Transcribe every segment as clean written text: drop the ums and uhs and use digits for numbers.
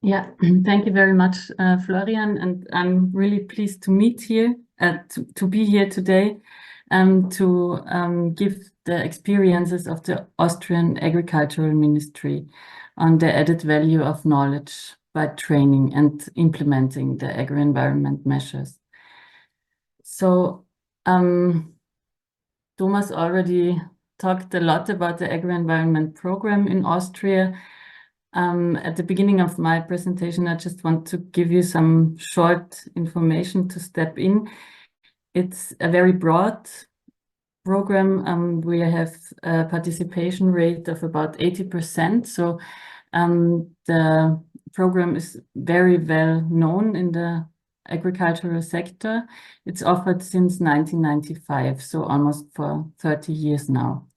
Yeah, thank you very much, Florian, and I'm really pleased to meet here, to be here today, to give the experiences of the Austrian Agricultural Ministry on the added value of knowledge by training and implementing the agri-environment measures. So, Thomas already talked a lot about the agri-environment program in Austria. At the beginning of my presentation, I just want to give you some short information to step in. It's a very broad program. We have a participation rate of about 80%. So the program is very well known in the agricultural sector. It's offered since 1995, so almost for 30 years now.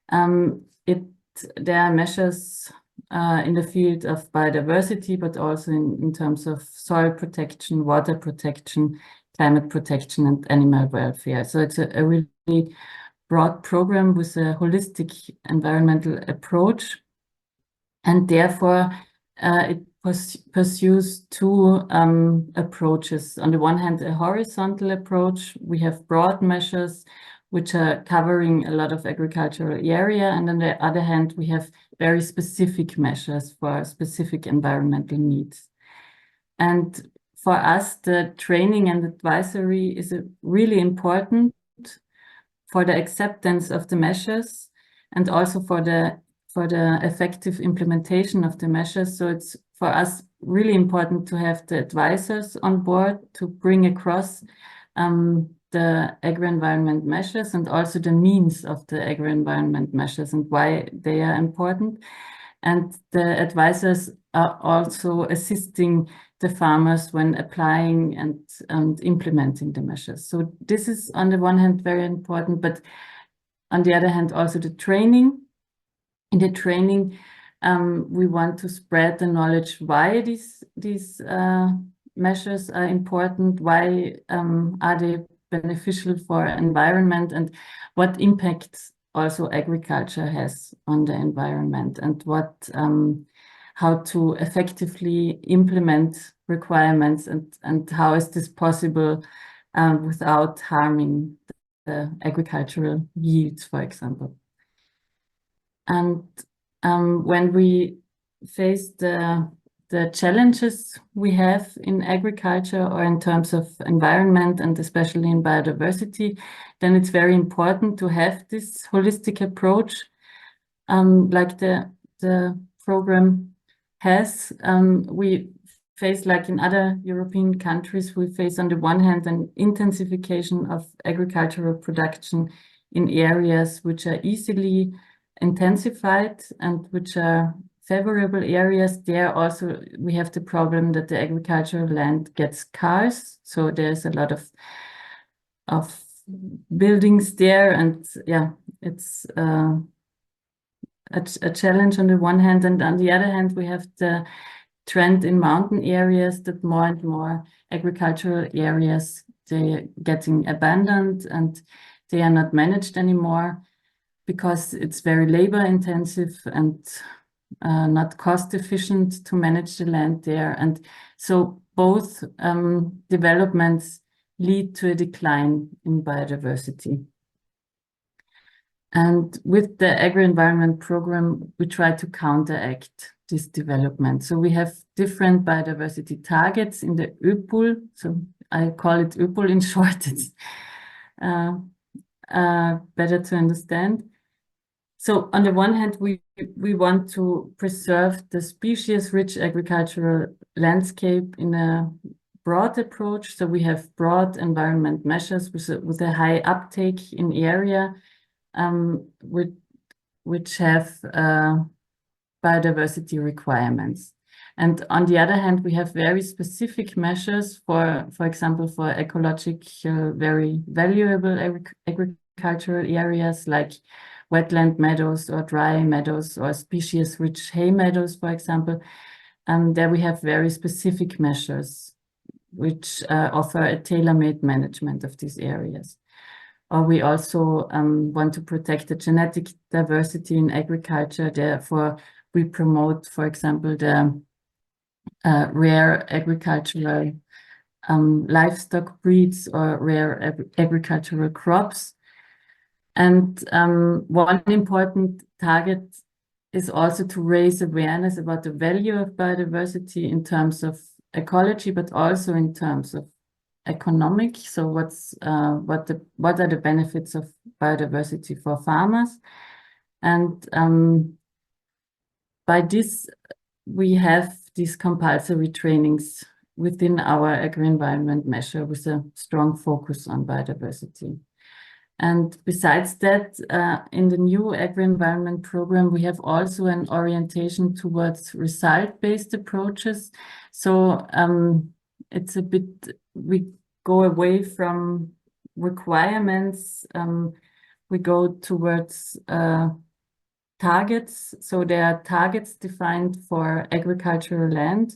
There are measures in the field of biodiversity, but also in terms of soil protection, water protection, climate protection, and animal welfare. So it's a really broad program with a holistic environmental approach. And therefore, it pursues two approaches. On the one hand, a horizontal approach. We have broad measures which are covering a lot of agricultural area. And on the other hand, we have very specific measures for specific environmental needs. And for us, the training and advisory is really important for the acceptance of the measures and also for the effective implementation of the measures. So it's for us really important to have the advisors on board to bring across the agri-environment measures and also the means of the agri-environment measures and why they are important. And the advisors are also assisting the farmers when applying and implementing the measures. So this is on the one hand very important, but on the other hand also the training. In the training, we want to spread the knowledge why these measures are important, why are they beneficial for environment, and what impacts also agriculture has on the environment, and how to effectively implement requirements, and how is this possible without harming the agricultural yields, for example. And when we face the challenges we have in agriculture or in terms of environment and especially in biodiversity, then it's very important to have this holistic approach like the program has. We face, like in other European countries, we face on the one hand an intensification of agricultural production in areas which are easily intensified and which are favorable areas. There also we have the problem that the agricultural land gets scarce, so there's a lot of buildings there, and yeah, it's a challenge on the one hand, and on the other hand we have the trend in mountain areas that more and more agricultural areas, they're getting abandoned and they are not managed anymore, because it's very labor intensive and not cost efficient to manage the land there. And so both developments lead to a decline in biodiversity. And with the agri-environment program, we try to counteract this development. So we have different biodiversity targets in the ÖPUL. So I call it ÖPUL in short. It's better to understand. So on the one hand, we want to preserve the species-rich agricultural landscape in a broad approach. So we have broad environment measures with a high uptake in area, which have biodiversity requirements. And on the other hand, we have very specific measures for example, for ecological, very valuable agricultural areas like wetland meadows or dry meadows or species-rich hay meadows, for example. There we have very specific measures which offer a tailor-made management of these areas. Or we also want to protect the genetic diversity in agriculture. Therefore, we promote, for example, the rare agricultural livestock breeds or rare agricultural crops. And one important target is also to raise awareness about the value of biodiversity in terms of ecology, but also in terms of economic. So what are the benefits of biodiversity for farmers? And by this, we have these compulsory trainings within our agri-environment measure with a strong focus on biodiversity. And besides that, in the new agri-environment program, we have also an orientation towards result-based approaches. So it's a bit, we go away from requirements, we go towards targets. So there are targets defined for agricultural land,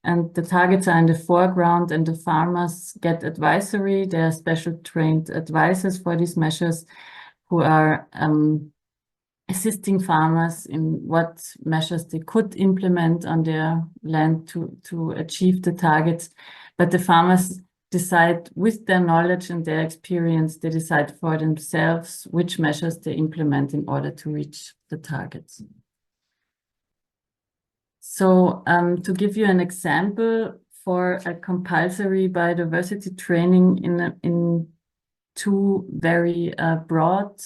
and the targets are in the foreground, and the farmers get advisory. There are special trained advisors for these measures who are assisting farmers in what measures they could implement on their land to achieve the targets. But the farmers decide with their knowledge and their experience, they decide for themselves which measures they implement in order to reach the targets. So to give you an example for a compulsory biodiversity training in two very broad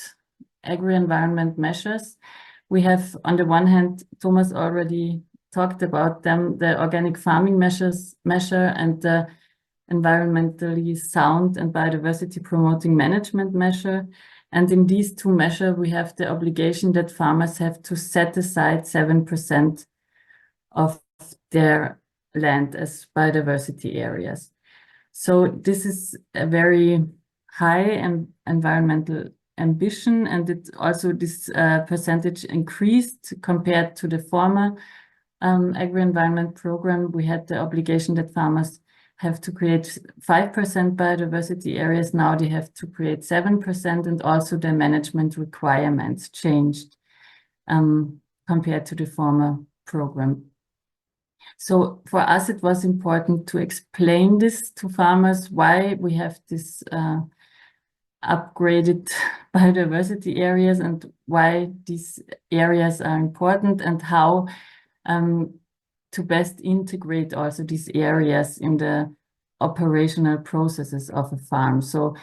agri-environment measures, we have on the one hand, Thomas already talked about them, the organic farming measure and the environmentally sound and biodiversity promoting management measure. And in these two measures, we have the obligation that farmers have to set aside 7% of their land as biodiversity areas. So this is a very high environmental ambition, and it also this percentage increased compared to the former agri-environment program. We had the obligation that farmers have to create 5% biodiversity areas. Now they have to create 7%, and also the management requirements changed compared to the former program. So for us, it was important to explain this to farmers, why we have this upgraded biodiversity areas and why these areas are important, and how to best integrate also these areas in the operational processes of a farm. So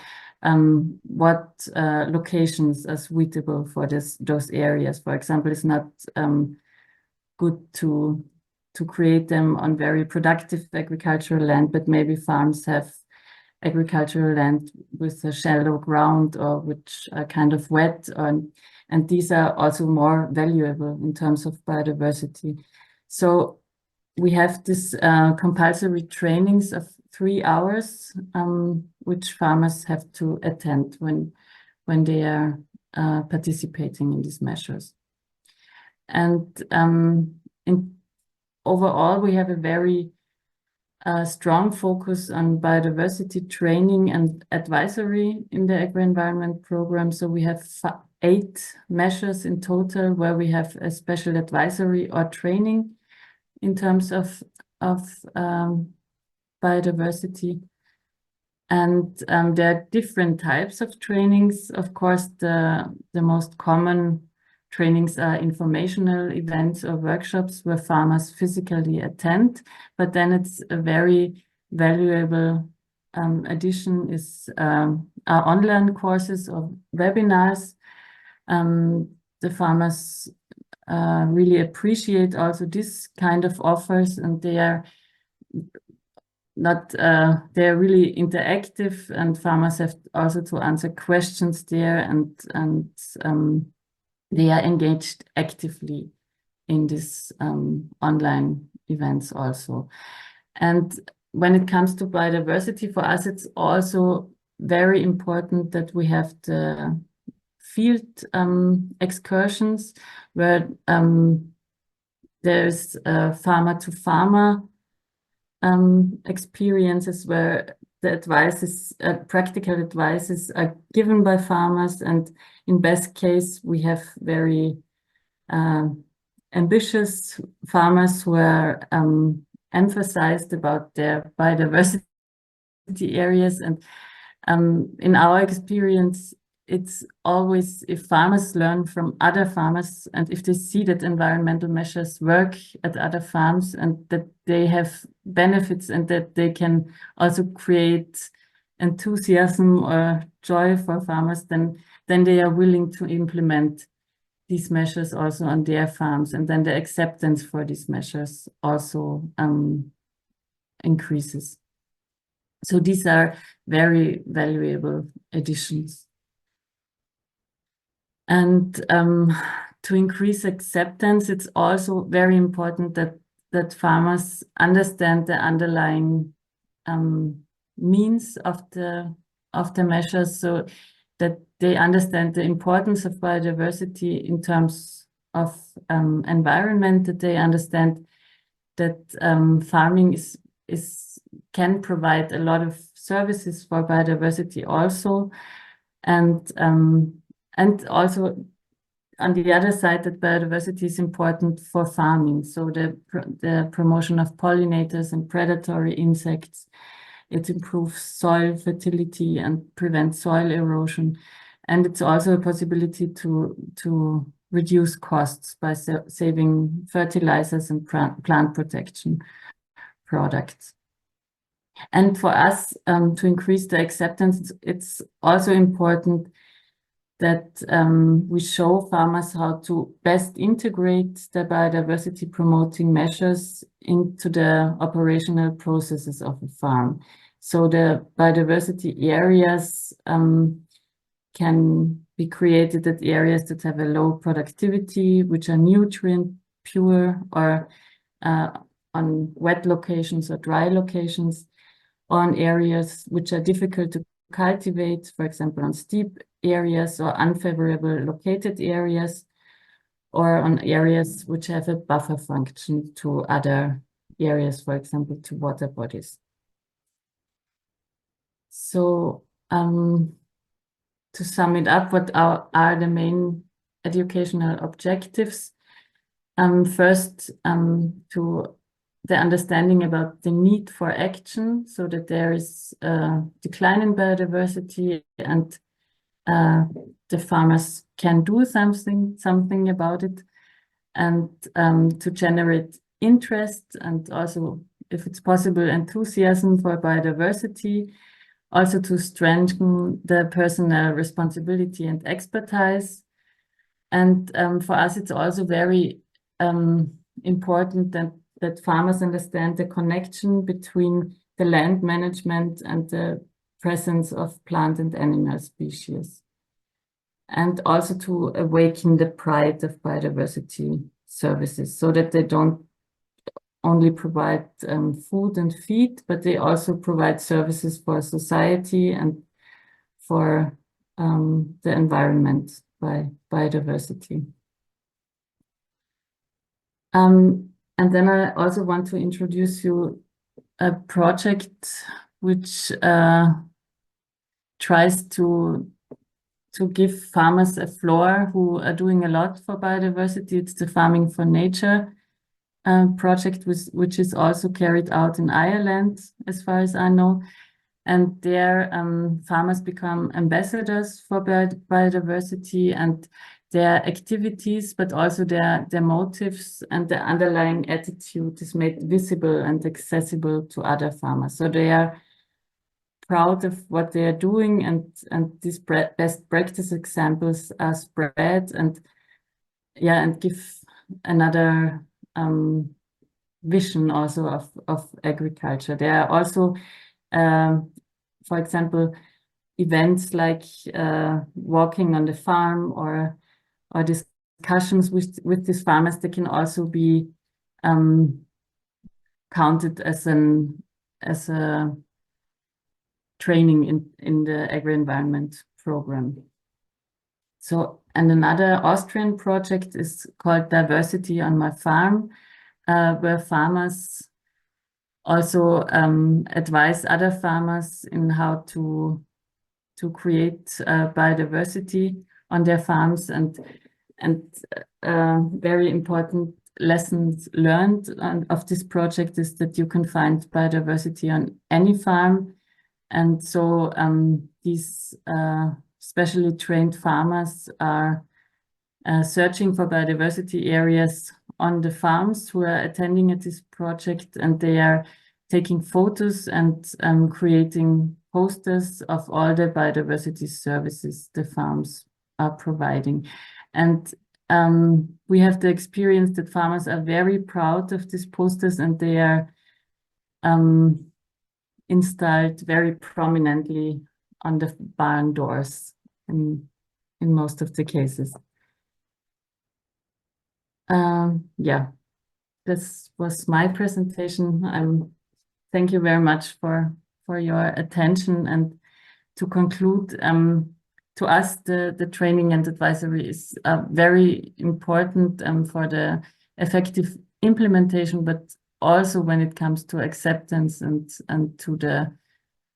what locations are suitable for those areas? For example, it's not good to create them on very productive agricultural land, but maybe farms have agricultural land with a shallow ground or which are kind of wet, and these are also more valuable in terms of biodiversity. So we have this compulsory trainings of 3 hours, which farmers have to attend when they are participating in these measures. And overall, we have a very strong focus on biodiversity training and advisory in the agri-environment program. So we have 8 measures in total where we have a special advisory or training in terms of biodiversity. And there are different types of trainings. Of course, the most common trainings are informational events or workshops where farmers physically attend, but then it's a very valuable addition is our online courses or webinars. The farmers really appreciate also this kind of offers, and they are they're really interactive, and farmers have also to answer questions there, and they are engaged actively in this online events also. And when it comes to biodiversity, for us, it's also very important that we have the field excursions where there's farmer-to-farmer experiences where the advices, practical advices are given by farmers, and in best case, we have very ambitious farmers who are emphasized about their biodiversity areas. And in our experience, it's always if farmers learn from other farmers and if they see that environmental measures work at other farms and that they have benefits and that they can also create enthusiasm or joy for farmers, then they are willing to implement these measures also on their farms, and then the acceptance for these measures also increases. So these are very valuable additions. And to increase acceptance, it's also very important that farmers understand the underlying means of the measures, so that they understand the importance of biodiversity in terms of environment, that they understand that farming can provide a lot of services for biodiversity also, and also on the other side that biodiversity is important for farming. So the promotion of pollinators and predatory insects, it improves soil fertility and prevents soil erosion. And it's also a possibility to reduce costs by saving fertilizers and plant protection products. And for us, to increase the acceptance, it's also important that we show farmers how to best integrate the biodiversity promoting measures into the operational processes of a farm. So the biodiversity areas can be created at areas that have a low productivity, which are nutrient pure, or on wet locations or dry locations, on areas which are difficult to cultivate, for example, on steep areas or unfavorable located areas, or on areas which have a buffer function to other areas, for example, to water bodies. So to sum it up, what are the main educational objectives? First, to the understanding about the need for action, so that there is a decline in biodiversity and the farmers can do something about it, and to generate interest and also, if it's possible, enthusiasm for biodiversity, also to strengthen the personal responsibility and expertise. And for us, it's also very important that farmers understand the connection between the land management and the presence of plant and animal species, and also to awaken the pride of biodiversity services, so that they don't only provide food and feed, but they also provide services for society and for the environment by biodiversity. And then I also want to introduce you a project which tries to give farmers a floor who are doing a lot for biodiversity. It's the Farming for Nature project, which is also carried out in Ireland, as far as I know. And there farmers become ambassadors for biodiversity, and their activities, but also their motives and the underlying attitude is made visible and accessible to other farmers. So they are proud of what they are doing, and these best practice examples are spread and give another vision also of agriculture. There are also, for example, events like walking on the farm or discussions with these farmers. They can also be counted as a training in the agri-environment program. So, and another Austrian project is called Diversity on My Farm, where farmers also advise other farmers in how to create biodiversity on their farms, and very important lessons learned of this project is that you can find biodiversity on any farm. And so these specially trained farmers are searching for biodiversity areas on the farms who are attending at this project, and they are taking photos and creating posters of all the biodiversity services the farms are providing. And we have the experience that farmers are very proud of these posters, and they are installed very prominently on the barn doors in most of the cases. Yeah, this was my presentation. Thank you very much for your attention. And to conclude, to us, the training and advisory is very important for the effective implementation, but also when it comes to acceptance and to the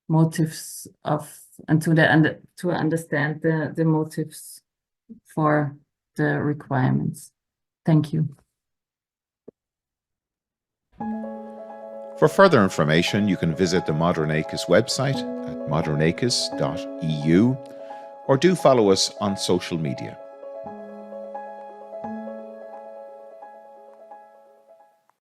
motives of, and to understand the motives for the requirements. Thank you. For further information, you can visit the Modern AKIS website at modernakis.eu, or do follow us on social media.